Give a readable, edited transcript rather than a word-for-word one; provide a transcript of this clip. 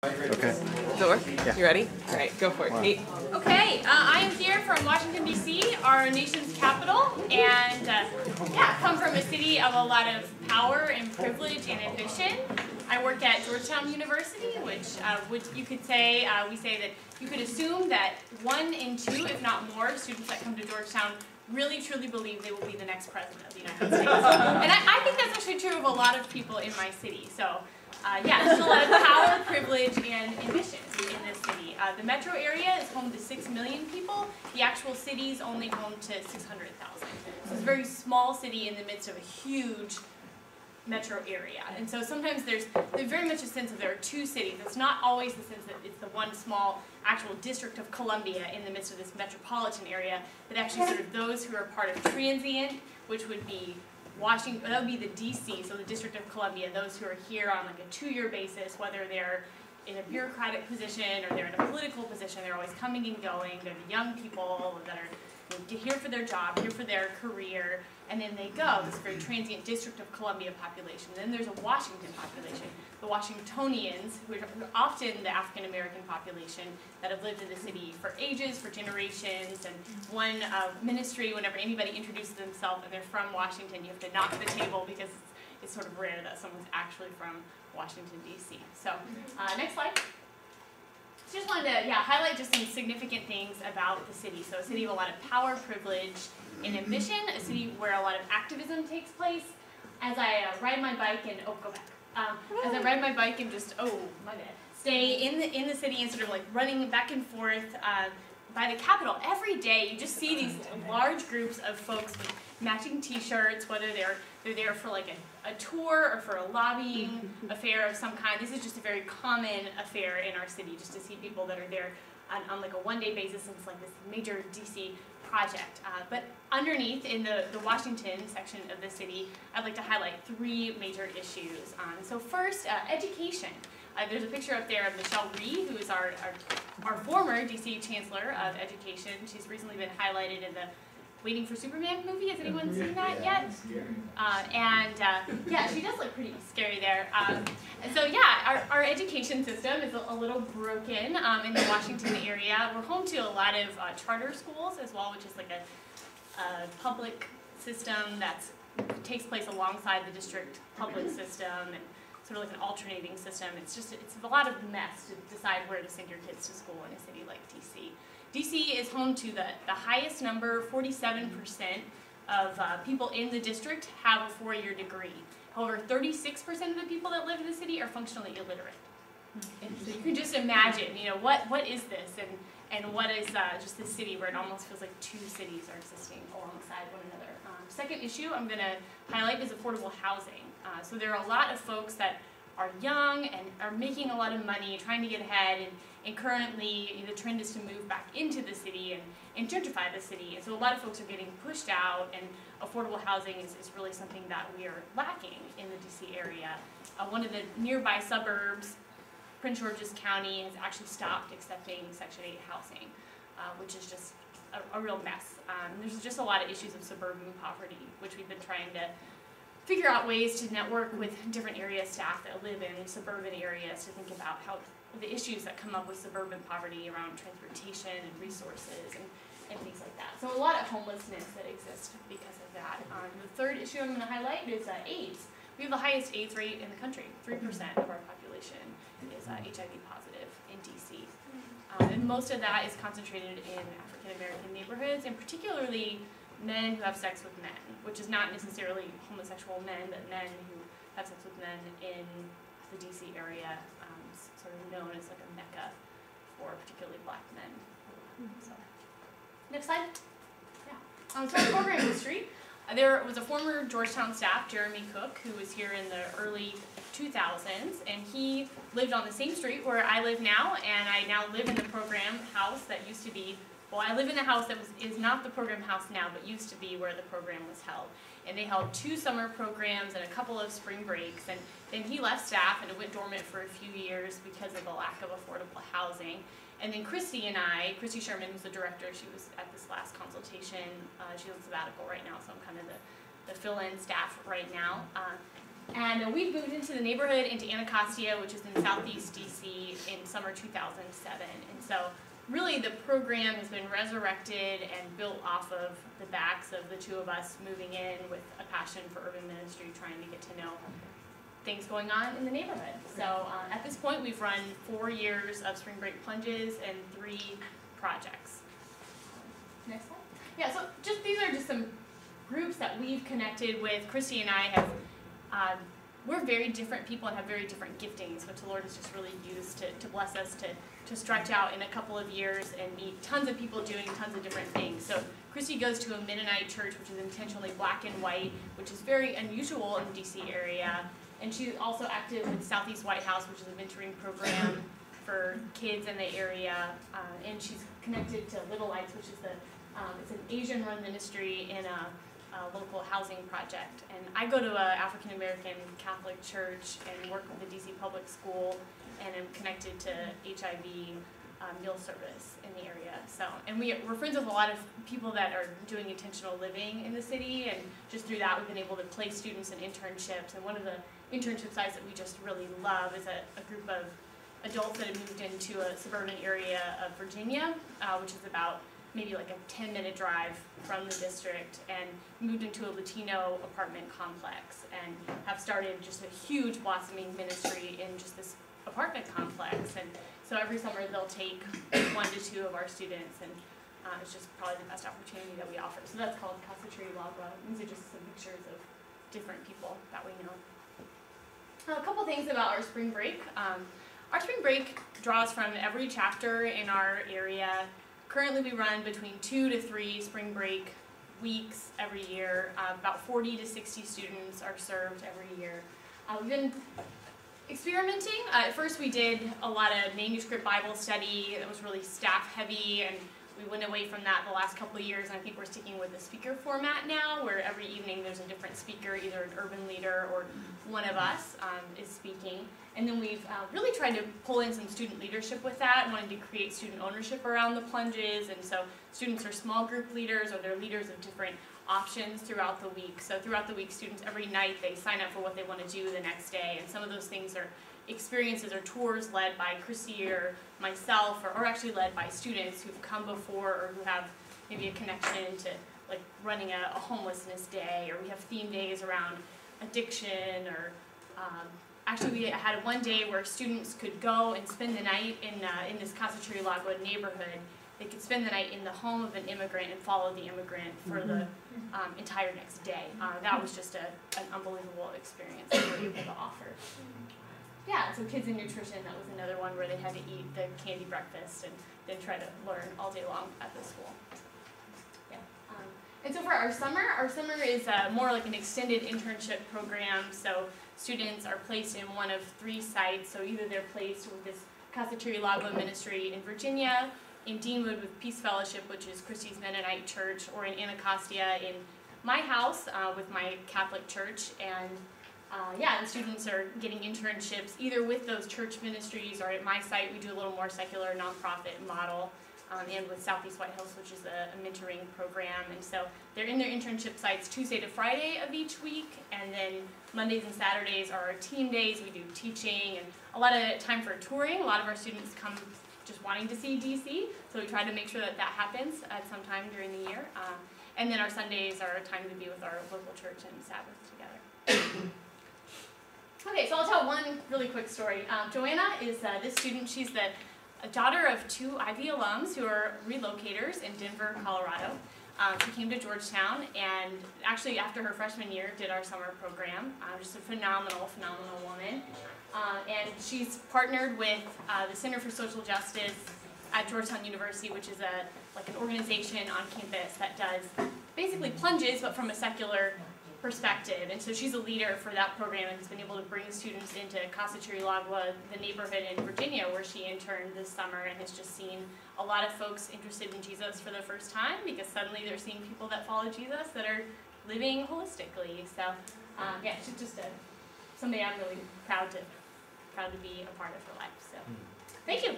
Okay. Does it work? Yeah. You ready? All right, go for it, Kate. Okay, I am here from Washington, D.C., our nation's capital, and come from a city of a lot of power and privilege and ambition. I work at Georgetown University, which you could say, we say that you could assume that 1 in 2, if not more, students that come to Georgetown really truly believe they will be the next president of the United States. And I think that's actually true of a lot of people in my city. So, there's a lot of power, privilege, and ambition in this city. The metro area is home to 6 million people. The actual city is only home to 600,000. So it's a very small city in the midst of a huge metro area. And so sometimes there's very much a sense of there are two cities. It's not always the sense that it's the one small actual District of Columbia in the midst of this metropolitan area, but actually sort of those who are part of transient, which would be Washington, that would be the DC, so the District of Columbia, those who are here on like a 2-year basis, whether they're in a bureaucratic position or they're in a political position, they're always coming and going. They're the young people that are here for their job, here for their career, and then they go, this very transient District of Columbia population. Then there's a Washington population, the Washingtonians, who are often the African American population that have lived in the city for ages, for generations, and one ministry, whenever anybody introduces themselves and they're from Washington, you have to knock the table because it's sort of rare that someone's actually from Washington, D.C. So, next slide. Just wanted to highlight just some significant things about the city. So a city of a lot of power, privilege, and ambition, a city where a lot of activism takes place. As I ride my bike and, go back. As I ride my bike and just, my bad, stay in the city and sort of like running back and forth by the Capitol, every day you just see these large groups of folks with matching t-shirts, whether they're there for like a tour or for a lobbying affair of some kind. This is just a very common affair in our city, just to see people that are there on like a one-day basis, and it's like this major DC project. But underneath, in the Washington section of the city, I'd like to highlight 3 major issues. So first, education. There's a picture up there of Michelle Rhee, who is our former DC Chancellor of Education. She's recently been highlighted in the Waiting for Superman movie. Has anyone seen that yet? She does look pretty scary there. And so our education system is a little broken in the Washington area. We're home to a lot of charter schools as well, which is like a public system that takes place alongside the district public system, and sort of like an alternating system. It's a lot of mess to decide where to send your kids to school in a city like DC. DC is home to the highest number, 47% of people in the district have a 4-year degree. However, 36% of the people that live in the city are functionally illiterate. And so you can just imagine, what is this, and what is just this city where it almost feels like 2 cities are existing alongside one another. Second issue I'm going to highlight is affordable housing. So there are a lot of folks that are young and are making a lot of money, trying to get ahead, and currently the trend is to move back into the city and gentrify the city. And so a lot of folks are getting pushed out, and affordable housing is really something that we are lacking in the DC area. One of the nearby suburbs, Prince George's County, has actually stopped accepting Section 8 housing, which is just a real mess. There's just a lot of issues of suburban poverty, which we've been trying to figure out ways to network with different area staff that live in suburban areas to think about how the issues that come up with suburban poverty around transportation and resources and things like that. So a lot of homelessness that exists because of that. The third issue I'm going to highlight is AIDS. We have the highest AIDS rate in the country. 3% of our population is HIV positive in DC. And most of that is concentrated in African American neighborhoods, and particularly men who have sex with men, which is not necessarily homosexual men, but men who have sex with men in the DC area, sort of known as like a mecca for particularly black men. So, next slide. So our program history. There was a former Georgetown staff, Jeremy Cook, who was here in the early 2000s, and he lived on the same street where I live now, and I now live in the program house that used to be, I live in the house that is not the program house now, but used to be where the program was held. And they held 2 summer programs and a couple of spring breaks, and then he left staff and it went dormant for a few years because of the lack of affordable housing. And then Christy Sherman was the director. She was at this last consultation. She's on sabbatical right now, so I'm kind of the fill-in staff right now. And we moved into the neighborhood, into Anacostia, which is in southeast DC, in summer 2007. And so really the program has been resurrected and built off of the backs of the two of us moving in with a passion for urban ministry, trying to get to know things going on in the neighborhood. So at this point, we've run 4 years of spring break plunges and 3 projects. Next slide. Yeah, so these are just some groups that we've connected with. Christy and I have, we're very different people and have very different giftings, which the Lord has just really used to bless us to stretch out in a couple of years and meet tons of people doing tons of different things. So Christy goes to a Mennonite church, which is intentionally black and white, which is very unusual in the DC area. And she's also active with Southeast White House, which is a mentoring program for kids in the area. And she's connected to Little Lights, which is it's an Asian-run ministry in a local housing project. And I go to an African-American Catholic church and work with the DC Public School, and am connected to HIV meal service in the area. So, and we're friends with a lot of people that are doing intentional living in the city, and just through that we've been able to place students in internships. And one of the internship sites that we just really love is a group of adults that have moved into a suburban area of Virginia, which is about maybe like a 10-minute drive from the district, and moved into a Latino apartment complex and have started just a huge blossoming ministry in just this apartment complex. And so every summer they'll take 1 to 2 of our students, and it's just probably the best opportunity that we offer. So that's called Casa Lagua. These are just some pictures of different people that we know. A couple things about our spring break. Our spring break draws from every chapter in our area. Currently we run between 2 to 3 spring break weeks every year. About 40 to 60 students are served every year. We've been experimenting. At first we did a lot of manuscript Bible study that was really staff heavy, and we went away from that the last couple of years, and I think we're sticking with the speaker format now, where every evening there's a different speaker, either an urban leader or one of us is speaking. And then we've really tried to pull in some student leadership with that, wanting to create student ownership around the plunges, and so students are small group leaders, or they're leaders of different options throughout the week. So throughout the week, students every night, they sign up for what they want to do the next day, and some of those things are experiences or tours led by Chrissy or myself, or actually led by students who've come before or who have maybe a connection to like running a homelessness day, or we have theme days around addiction, or actually we had one day where students could go and spend the night in this Casa Lagua neighborhood. They could spend the night in the home of an immigrant and follow the immigrant for the entire next day. That was just an unbelievable experience that we were able to offer. Yeah, so Kids in Nutrition, that was another one where they had to eat the candy breakfast and then try to learn all day long at the school. Yeah. And so for our summer is more like an extended internship program. So students are placed in one of 3 sites. So either they're placed with this Casa Lagua ministry in Virginia, in Deanwood with Peace Fellowship, which is Christy's Mennonite church, or in Anacostia in my house with my Catholic church. And and students are getting internships either with those church ministries, or at my site we do a little more secular nonprofit model, and with Southeast White House, which is a mentoring program. And so they're in their internship sites Tuesday to Friday of each week, and then Mondays and Saturdays are our team days. We do teaching and a lot of time for touring. A lot of our students come just wanting to see DC, so we try to make sure that that happens at some time during the year. And then our Sundays are a time to be with our local church and Sabbath together. Okay, so I'll tell one really quick story. Joanna is this student. She's the daughter of 2 Ivy alums who are relocators in Denver, Colorado. She came to Georgetown, and actually after her freshman year did our summer program. Just a phenomenal woman. And she's partnered with the Center for Social Justice at Georgetown University, which is like an organization on campus that does basically plunges, but from a secular perspective. And so she's a leader for that program, and has been able to bring students into Casa Lagua, the neighborhood in Virginia where she interned this summer, and has just seen a lot of folks interested in Jesus for the first time, because suddenly they're seeing people that follow Jesus that are living holistically. So yeah, she's just somebody I'm really proud to be a part of her life. So thank you.